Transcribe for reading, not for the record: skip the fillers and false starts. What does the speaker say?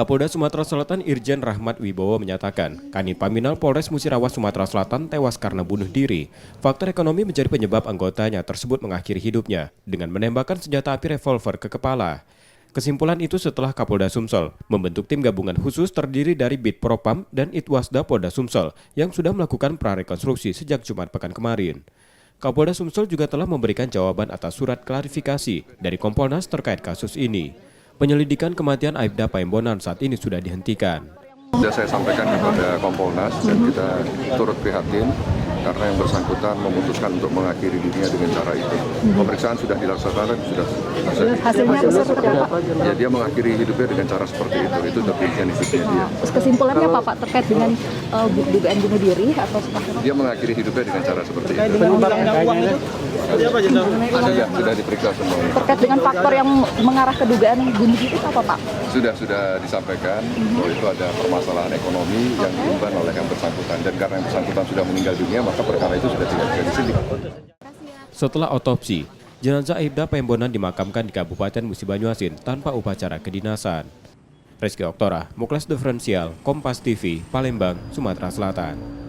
Kapolda Sumatera Selatan Irjen Rahmat Wibowo menyatakan, Kanit Paminal Polres Musirawas Sumatera Selatan tewas karena bunuh diri. Faktor ekonomi menjadi penyebab anggotanya tersebut mengakhiri hidupnya dengan menembakkan senjata api revolver ke kepala. Kesimpulan itu setelah Kapolda Sumsel membentuk tim gabungan khusus terdiri dari Bid Propam dan Itwasda Polda Sumsel yang sudah melakukan prarekonstruksi sejak Jumat pekan kemarin. Kapolda Sumsel juga telah memberikan jawaban atas surat klarifikasi dari Kompolnas terkait kasus ini. Penyelidikan kematian Aibda Paembonan saat ini sudah dihentikan. Sudah saya sampaikan kepada Kompolnas dan kita turut prihatin karena yang bersangkutan memutuskan untuk mengakhiri dirinya dengan cara itu. Pemeriksaan sudah dilaksanakan, sudah Hasilnya seperti apa? ya, dia mengakhiri hidupnya dengan cara seperti itu demikian hidupnya dia. Terus kesimpulannya apa Pak terkait dengan dugaan bunuh diri atau seperti apa? Dia mengakhiri hidupnya dengan cara seperti itu. Dengan undang-undang uang itu, seperti apa Jenderal? Sudah diperiksa semua. Terkait dengan faktor yang mengarah ke dugaan bunuh diri itu apa Pak? Sudah disampaikan bahwa itu ada permasalahan ekonomi yang diemban oleh yang bersangkutan dan karena yang bersangkutan sudah meninggal dunia maka perkara itu sudah tidak bisa disidik. Setelah otopsi, jenazah Aibda Paembonan dimakamkan di Kabupaten Musi Banyuasin tanpa upacara kedinasan. Rizky Oktora, Muklas Diferensial, Kompas TV, Palembang, Sumatera Selatan.